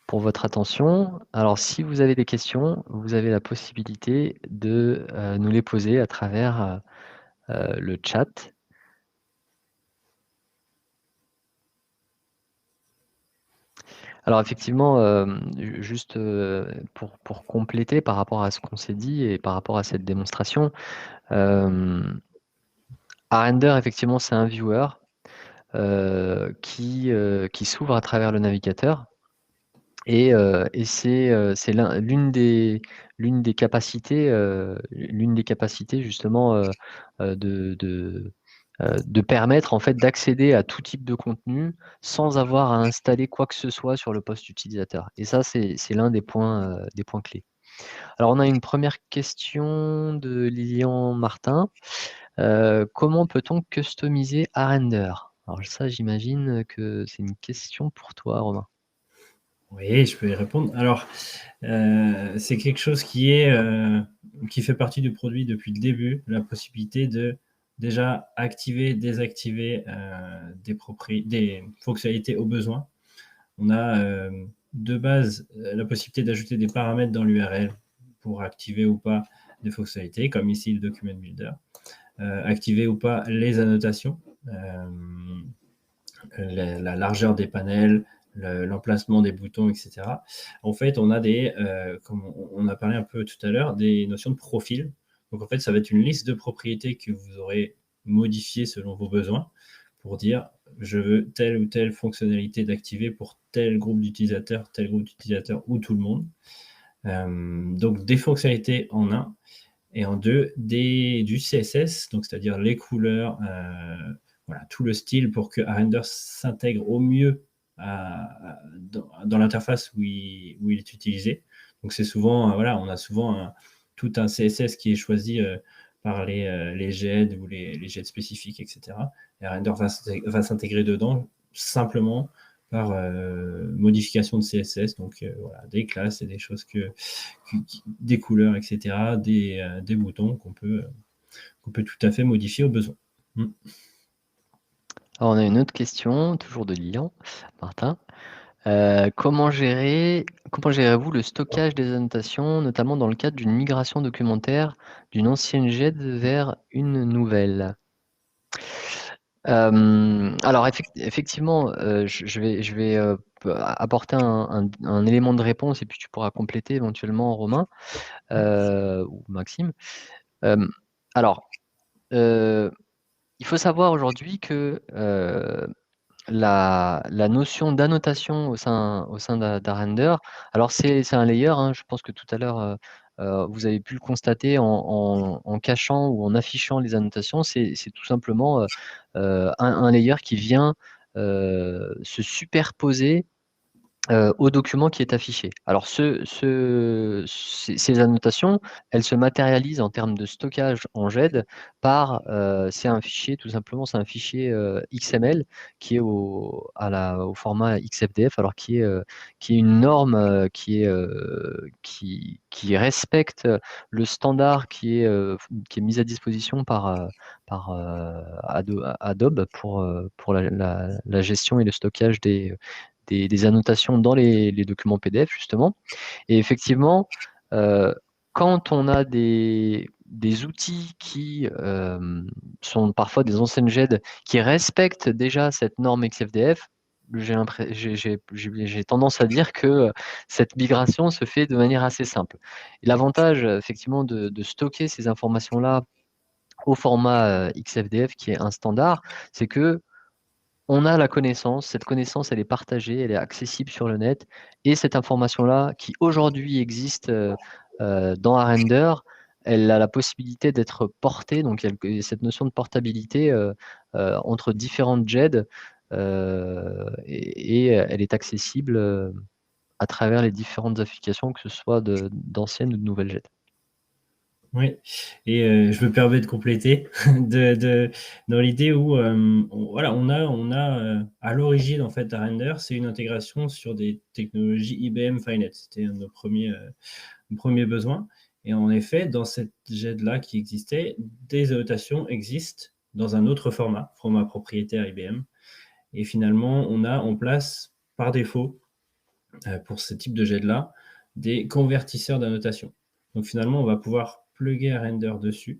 pour votre attention. Alors, si vous avez des questions, vous avez la possibilité de nous les poser à travers le chat. Alors effectivement, juste pour compléter par rapport à ce qu'on s'est dit et par rapport à cette démonstration, Arender, effectivement, c'est un viewer qui s'ouvre à travers le navigateur. Et c'est l'une des capacités justement de permettre en fait d'accéder à tout type de contenu sans avoir à installer quoi que ce soit sur le poste utilisateur. Et ça, c'est l'un des points clés. Alors, on a une première question de Lilian Martin. Comment peut-on customiser Arender? Alors ça, j'imagine que c'est une question pour toi, Romain. Oui, je peux y répondre. Alors, c'est quelque chose qui fait partie du produit depuis le début, la possibilité de déjà activer, désactiver des fonctionnalités au besoin. On a de base la possibilité d'ajouter des paramètres dans l'URL pour activer ou pas des fonctionnalités, comme ici le Document Builder. Activer ou pas les annotations, la largeur des panels, l'emplacement des boutons, etc. En fait, on a comme on a parlé un peu tout à l'heure, des notions de profil. Donc, en fait, ça va être une liste de propriétés que vous aurez modifiées selon vos besoins pour dire je veux telle ou telle fonctionnalité d'activer pour tel groupe d'utilisateurs ou tout le monde. Donc, des fonctionnalités en un. Et en deux, du CSS, donc c'est-à-dire les couleurs, voilà, tout le style pour que Arender s'intègre au mieux dans l'interface où il est utilisé. Donc c'est souvent, voilà, on a souvent tout un CSS qui est choisi par les GED ou les GED spécifiques, etc. Et Arender va s'intégrer dedans simplement par modification de CSS, donc voilà, des classes et des choses des couleurs, etc., des boutons qu'on peut tout à fait modifier au besoin. Alors, on a une autre question, toujours de Lilian Martin. Comment gérez-vous le stockage des annotations, notamment dans le cadre d'une migration documentaire d'une ancienne GED vers une nouvelle? Alors effectivement, je vais apporter un élément de réponse et puis tu pourras compléter éventuellement, Romain ou Maxime. Alors, il faut savoir aujourd'hui que la notion d'annotation au sein d'Arender, alors c'est un layer, hein, je pense que tout à l'heure vous avez pu le constater en cachant ou en affichant les annotations, c'est tout simplement un layer qui vient se superposer au document qui est affiché. Alors, ces annotations, elles se matérialisent en termes de stockage en GED par, c'est un fichier, tout simplement, c'est un fichier XML qui est au format XFDF, alors qui est une norme qui respecte le standard qui est mis à disposition par Adobe pour la gestion et le stockage des annotations dans les documents PDF, justement. Et effectivement, quand on a des outils qui sont parfois des anciennes GED qui respectent déjà cette norme XFDF, j'ai tendance à dire que cette migration se fait de manière assez simple. Et l'avantage, effectivement, de stocker ces informations-là au format XFDF, qui est un standard, c'est que on a la connaissance, cette connaissance, elle est partagée, elle est accessible sur le net, et cette information-là, qui aujourd'hui existe dans Arender, elle a la possibilité d'être portée, donc cette notion de portabilité entre différentes GED, et elle est accessible à travers les différentes applications, que ce soit d'anciennes ou de nouvelles GED. Oui, et je me permets de compléter dans l'idée où voilà, on a à l'origine en fait Arender, c'est une intégration sur des technologies IBM Finet. C'était un de nos premiers besoins. Et en effet, dans cette GED-là qui existait, des annotations existent dans un autre format propriétaire IBM. Et finalement, on a en place par défaut, pour ce type de GED-là, des convertisseurs d'annotation. Donc finalement, on va pouvoir plugger un render dessus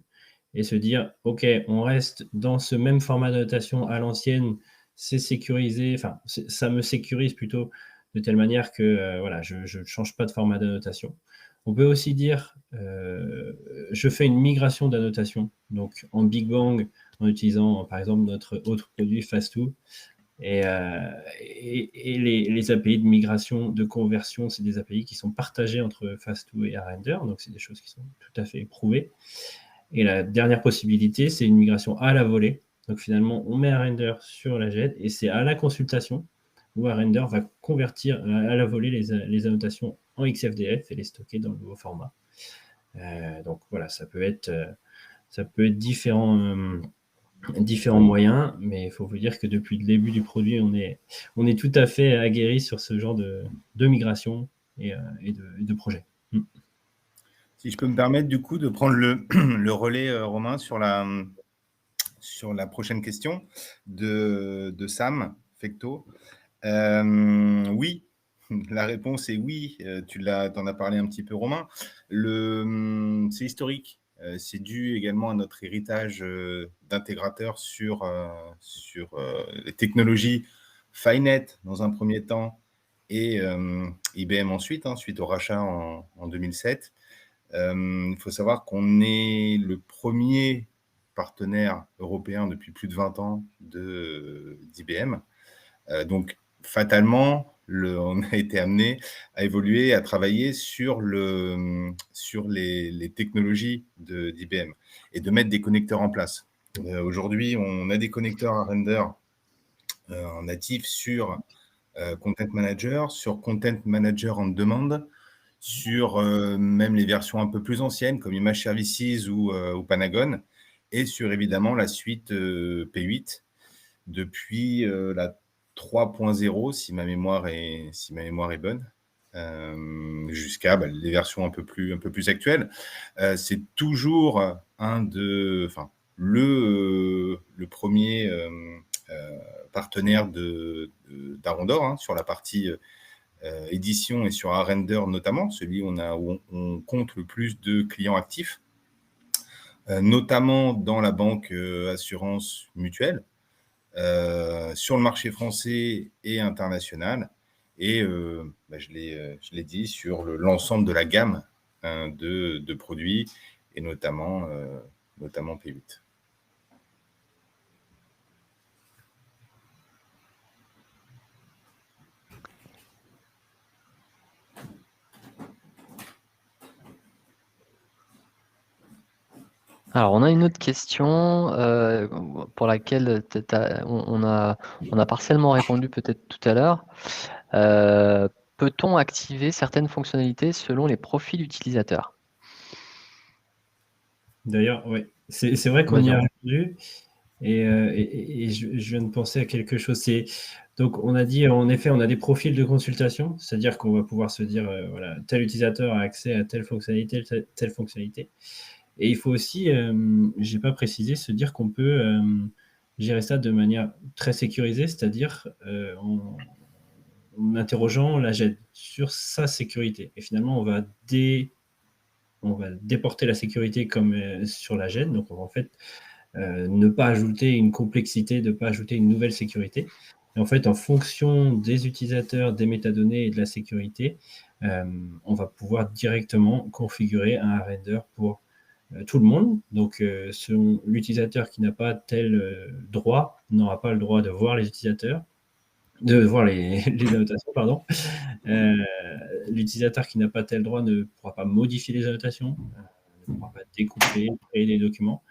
et se dire, OK, on reste dans ce même format d'annotation à l'ancienne, c'est sécurisé, enfin, ça me sécurise plutôt de telle manière que voilà, je ne change pas de format d'annotation. On peut aussi dire, je fais une migration d'annotation, donc en Big Bang, en utilisant par exemple notre autre produit Fast2, et les API de migration, de conversion, c'est des API qui sont partagées entre Fast2 et Render, donc c'est des choses qui sont tout à fait prouvées. Et la dernière possibilité, c'est une migration à la volée. Donc finalement, on met un render sur la GED et c'est à la consultation où un render va convertir à la volée les annotations en XFDF et les stocker dans le nouveau format. Donc voilà, ça peut être différents moyens, mais il faut vous dire que depuis le début du produit, on est tout à fait aguerri sur ce genre de migration et de projet. Si je peux me permettre du coup de prendre le relais, Romain, sur la prochaine question de Sam Fecto. Oui, la réponse est oui. Tu en as parlé un petit peu, Romain. C'est historique. C'est dû également à notre héritage d'intégrateurs sur les technologies Finet dans un premier temps et IBM ensuite, suite au rachat en 2007. Il faut savoir qu'on est le premier partenaire européen depuis plus de 20 ans d'IBM. Donc, fatalement, on a été amené à évoluer, à travailler sur les technologies d'IBM et de mettre des connecteurs en place. Aujourd'hui, on a des connecteurs à render en natif sur Content Manager, sur Content Manager on Demand, sur même les versions un peu plus anciennes comme Image Services ou Panagon, et sur évidemment la suite P8 depuis la 3.0 si ma mémoire est bonne, jusqu'à les versions un peu plus actuelles. C'est toujours le premier partenaire d'Arondor sur la partie édition et sur Render notamment, celui où on compte le plus de clients actifs, notamment dans la banque assurance mutuelle, sur le marché français et international, et je l'ai dit, sur l'ensemble de la gamme de produits, et notamment P8. Alors, on a une autre question pour laquelle on a partiellement répondu peut-être tout à l'heure. Peut-on activer certaines fonctionnalités selon les profils utilisateurs? D'ailleurs, oui, c'est vrai qu'on y a répondu. Et je viens de penser à quelque chose. Donc, on a dit, en effet, on a des profils de consultation, c'est-à-dire qu'on va pouvoir se dire, voilà, tel utilisateur a accès à telle fonctionnalité, telle fonctionnalité. Et il faut aussi, je n'ai pas précisé, se dire qu'on peut gérer ça de manière très sécurisée, c'est-à-dire en interrogeant la GED sur sa sécurité. Et finalement, on va déporter la sécurité comme sur la GED. Donc, on va en fait ne pas ajouter une complexité, ne pas ajouter une nouvelle sécurité. Et en fait, en fonction des utilisateurs, des métadonnées et de la sécurité, on va pouvoir directement configurer un render pour tout le monde. Donc, l'utilisateur qui n'a pas tel droit n'aura pas le droit de voir les utilisateurs, de voir les annotations, pardon. L'utilisateur qui n'a pas tel droit ne pourra pas modifier les annotations, ne pourra pas découper, créer des documents.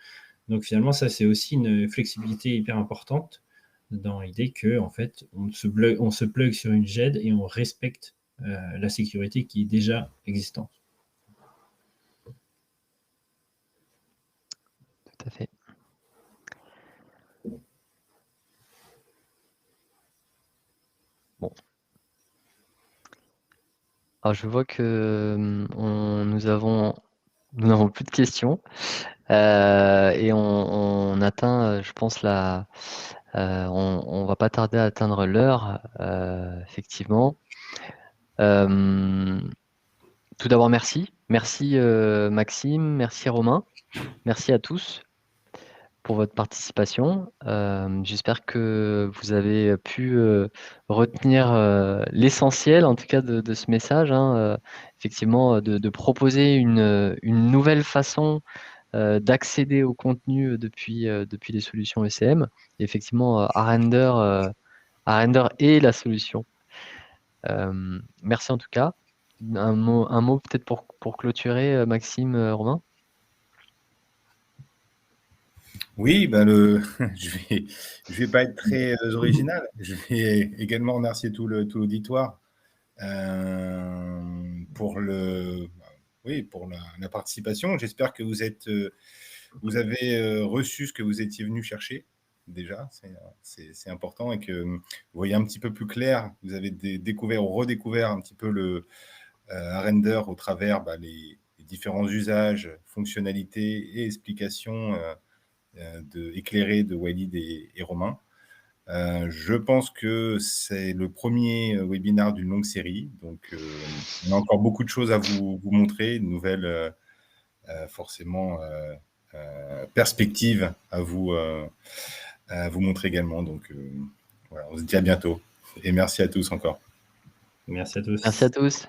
Donc finalement, ça, c'est aussi une flexibilité hyper importante dans l'idée que en fait, on se plug sur une GED et on respecte la sécurité qui est déjà existante. Tout à fait. Bon. Alors, je vois que nous n'avons plus de questions et on atteint, je pense, On ne va pas tarder à atteindre l'heure, effectivement. Tout d'abord, merci. Merci Maxime, merci Romain, merci à tous pour votre participation. J'espère que vous avez pu retenir l'essentiel, en tout cas, de ce message, hein, effectivement, de proposer une nouvelle façon d'accéder au contenu depuis les solutions ECM. Et effectivement, Arrender est la solution. Merci en tout cas. Un mot peut-être pour clôturer, Maxime, Romain? Oui, je vais pas être très original. Je vais également remercier tout l'auditoire pour la participation. J'espère que vous avez reçu ce que vous étiez venu chercher déjà. C'est important et que vous voyez un petit peu plus clair. Vous avez découvert ou redécouvert un petit peu le Arrender au travers les différents usages, fonctionnalités et explications éclairé de Walid et Romain. Je pense que c'est le premier webinaire d'une longue série, donc on a encore beaucoup de choses à vous montrer, de nouvelles forcément perspectives à vous montrer également. Donc voilà, on se dit à bientôt et merci à tous encore. Merci à tous. Merci à tous.